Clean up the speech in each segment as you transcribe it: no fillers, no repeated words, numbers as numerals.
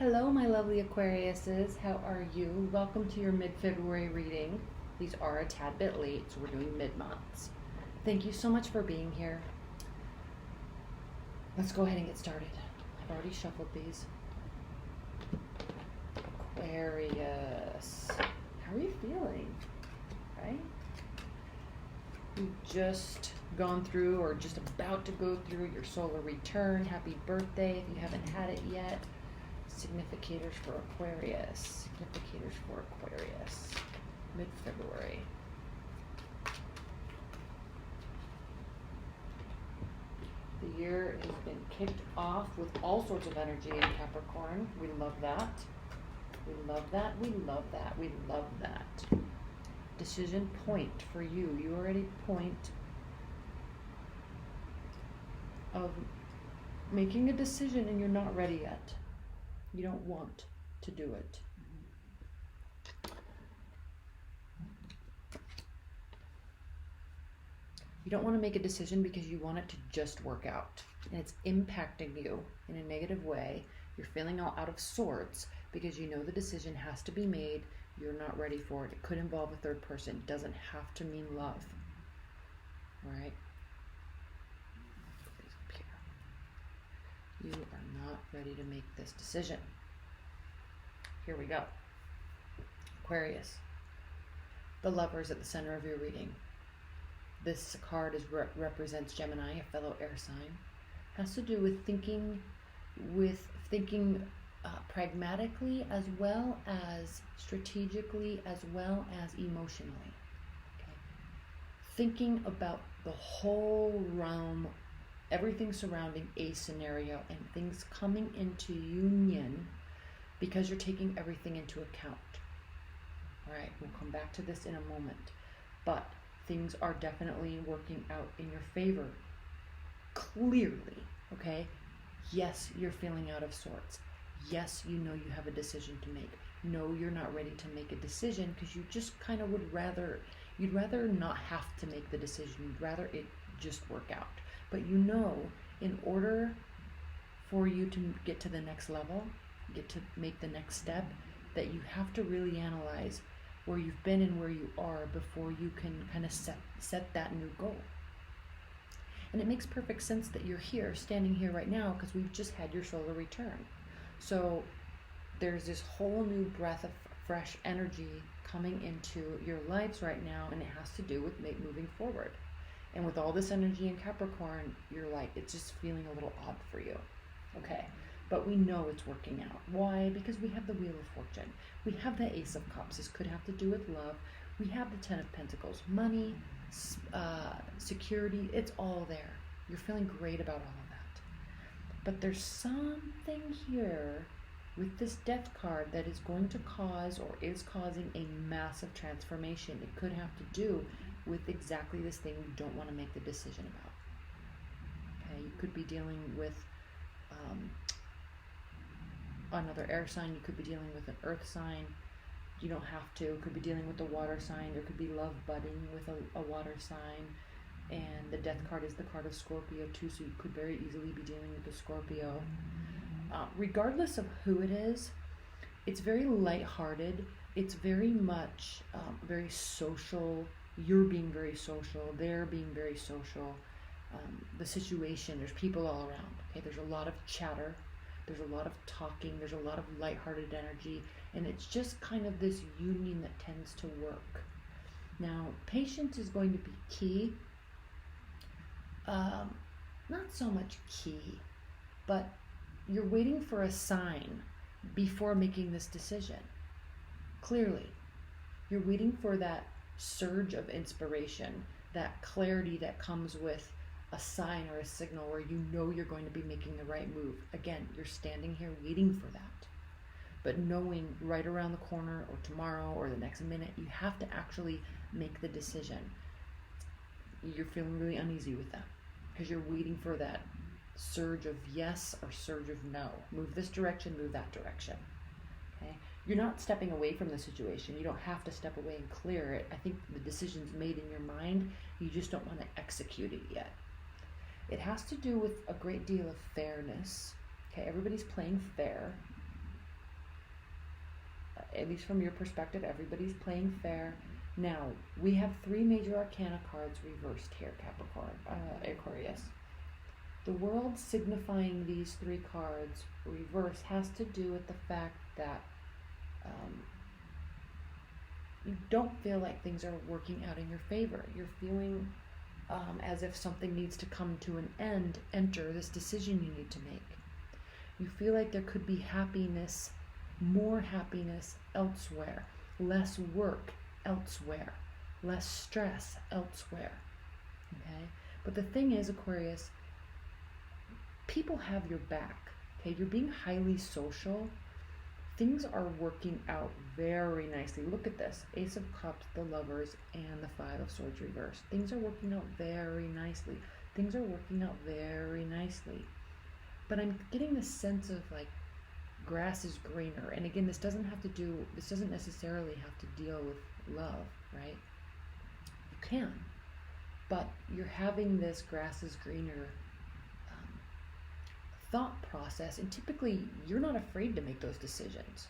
Hello, my lovely Aquariuses. How are you? Welcome to your mid-February reading. These are a tad bit late, so we're doing mid-months. Thank you so much for being here. Let's go ahead and get started. I've already shuffled these. Aquarius. How are you feeling? Right? You've just gone through or just about to go through your solar return. Happy birthday if you haven't had it yet. Significators for Aquarius. Significators for Aquarius. Mid-February. The year has been kicked off with all sorts of energy in Capricorn. We love that. We love that. We love that. We love that. Decision point for you. You are at a point of making a decision and you're not ready yet. You don't want to do it. You don't want to make a decision because you want it to just work out. And it's impacting you in a negative way. You're feeling all out of sorts because you know the decision has to be made. You're not ready for it. It could involve a third person. It doesn't have to mean love. All right? You are not ready to make this decision. Here we go. Aquarius. The Lovers at the center of your reading. This card represents Gemini, a fellow air sign. Has to do with thinking pragmatically as well as strategically as well as emotionally. Okay? Thinking about the whole realm, everything surrounding a scenario and things coming into union because you're taking everything into account. All right, we'll come back to this in a moment. But things are definitely working out in your favor. Clearly, okay? Yes, you're feeling out of sorts. Yes, you know you have a decision to make. No, you're not ready to make a decision because you just kind of you'd rather not have to make the decision. You'd rather it just work out. But you know, in order for you to get to the next level, get to make the next step, that you have to really analyze where you've been and where you are before you can kind of set that new goal. And it makes perfect sense that you're here, standing here right now, because we've just had your solar return. So there's this whole new breath of fresh energy coming into your lives right now, and it has to do with moving forward. And with all this energy in Capricorn, you're like, it's just feeling a little odd for you. Okay. But we know it's working out. Why? Because we have the Wheel of Fortune. We have the Ace of Cups. This could have to do with love. We have the Ten of Pentacles. Money, security, it's all there. You're feeling great about all of that. But there's something here with this Death card that is going to cause or is causing a massive transformation. It could have to do with exactly this thing you don't want to make the decision about. Okay, you could be dealing with another air sign. You could be dealing with an earth sign. You don't have to. You could be dealing with a water sign. There could be love budding with a water sign. And the Death card is the card of Scorpio too, so you could very easily be dealing with a Scorpio. Regardless of who it is, it's very lighthearted. It's very much very social. You're being very social. They're being very social. The situation, there's people all around. Okay, there's a lot of chatter. There's a lot of talking. There's a lot of lighthearted energy. And it's just kind of this union that tends to work. Now, patience is going to be key. Not so much key, but you're waiting for a sign before making this decision. Clearly, you're waiting for that surge of inspiration, that clarity that comes with a sign or a signal where you know you're going to be making the right move. Again, you're standing here waiting for that. But knowing right around the corner or tomorrow or the next minute, you have to actually make the decision. You're feeling really uneasy with that because you're waiting for that surge of yes or surge of no. Move this direction, move that direction. Okay? You're not stepping away from the situation. You don't have to step away and clear it. I think the decision's made in your mind. You just don't want to execute it yet. It has to do with a great deal of fairness. Okay, everybody's playing fair. at least from your perspective, everybody's playing fair. Now, we have 3 major arcana cards reversed here, Aquarius. The world signifying these 3 cards reverse has to do with the fact that you don't feel like things are working out in your favor. You're feeling as if something needs to come to an end, enter this decision you need to make. You feel like there could be happiness, more happiness elsewhere, less work elsewhere, less stress elsewhere. Okay? But the thing is, Aquarius, people have your back. Okay? You're being highly social. Things are working out very nicely. Look at this. Ace of Cups, the Lovers, and the 5 of Swords reversed. Things are working out very nicely. Things are working out very nicely. But I'm getting this sense of like grass is greener. And again, this doesn't necessarily have to deal with love, right? You can. But you're having this grass is greener thought process, and typically you're not afraid to make those decisions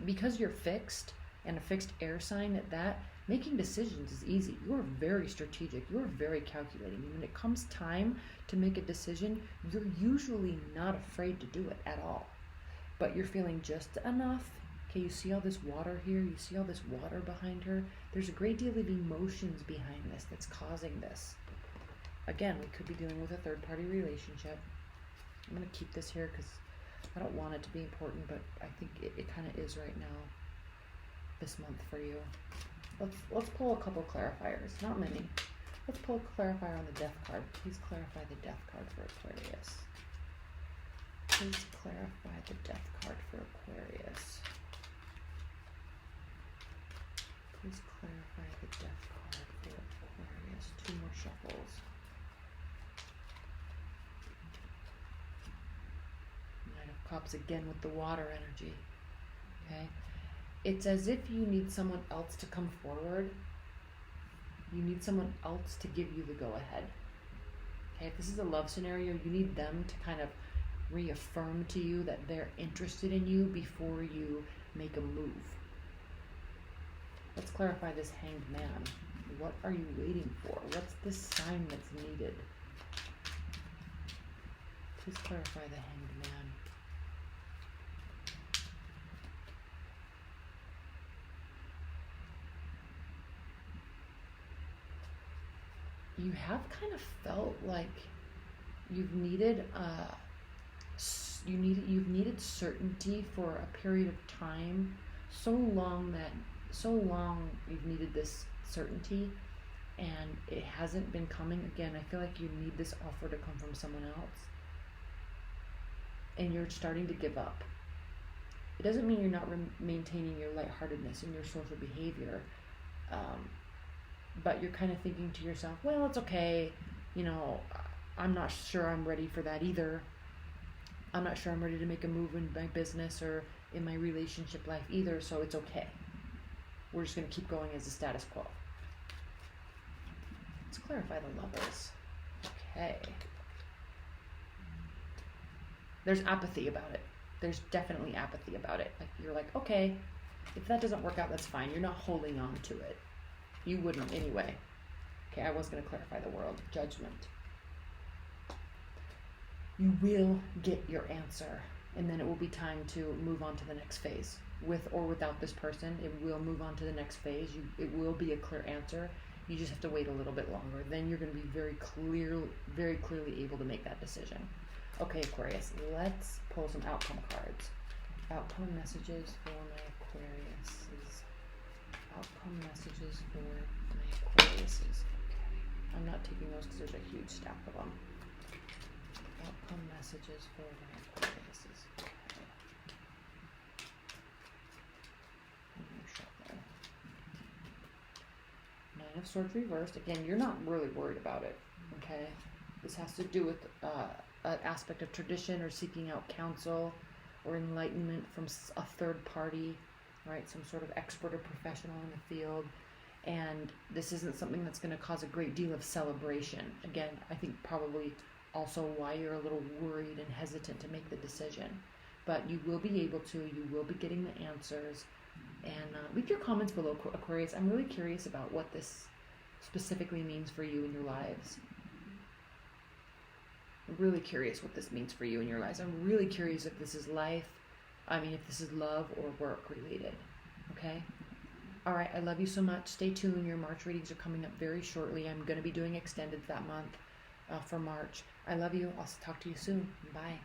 because you're fixed and a fixed air sign at that. Making decisions is easy. You're very strategic, you're very calculating, and when it comes time to make a decision, you're usually not afraid to do it at all. But you're feeling just enough. Okay, you see all this water here, you see all this water behind her. There's a great deal of emotions behind this that's causing this. Again, we could be dealing with a third-party relationship. I'm going to keep this here because I don't want it to be important, but I think it kind of is right now this month for you. Let's pull a couple clarifiers, not many. Let's pull a clarifier on the Death card. Please clarify the Death card for Aquarius. Please clarify the Death card for Aquarius. Please clarify the Death card for Aquarius. 2 more shuffles. Cups again with the water energy. Okay, it's as if you need someone else to come forward. You need someone else to give you the go ahead. Okay, if this is a love scenario, you need them to kind of reaffirm to you that they're interested in you before you make a move. Let's clarify this Hanged Man. What are you waiting for? What's the sign that's needed? Please clarify the Hanged Man. You have kind of felt like you've needed certainty for a period of time, so long you've needed this certainty, and it hasn't been coming. Again, I feel like you need this offer to come from someone else, and you're starting to give up. It doesn't mean you're not maintaining your lightheartedness and your social behavior. But you're kind of thinking to yourself, well, it's okay, I'm not sure I'm ready for that either. I'm not sure I'm ready to make a move in my business or in my relationship life either, so it's okay. We're just going to keep going as the status quo. Let's clarify the Lovers. Okay. There's apathy about it. There's definitely apathy about it. Like, you're like, okay, if that doesn't work out, that's fine. You're not holding on to it. You wouldn't anyway. Okay, I was going to clarify the World. Judgment. You will get your answer, and then it will be time to move on to the next phase. With or without this person, it will move on to the next phase. It will be a clear answer. You just have to wait a little bit longer. Then you're going to be very clearly able to make that decision. Okay, Aquarius, let's pull some outcome cards. Outcome messages for my Aquariuses. Outcome messages for my Aquariuses. Okay. I'm not taking those because there's a huge stack of them. Outcome messages for my Aquariuses. Okay. Nine of Swords reversed. Again, you're not really worried about it. Okay. This has to do with an aspect of tradition or seeking out counsel or enlightenment from a third party. Right, some sort of expert or professional in the field, and this isn't something that's going to cause a great deal of celebration. Again, I think probably also why you're a little worried and hesitant to make the decision. but you will be able to. You will be getting the answers. And leave your comments below, Aquarius. I'm really curious about what this specifically means for you in your lives. I'm really curious what this means for you in your lives. I'm really curious if this is if this is love or work related. Okay? All right, I love you so much. Stay tuned. Your March readings are coming up very shortly. I'm going to be doing extended that month for March. I love you. I'll talk to you soon. Bye.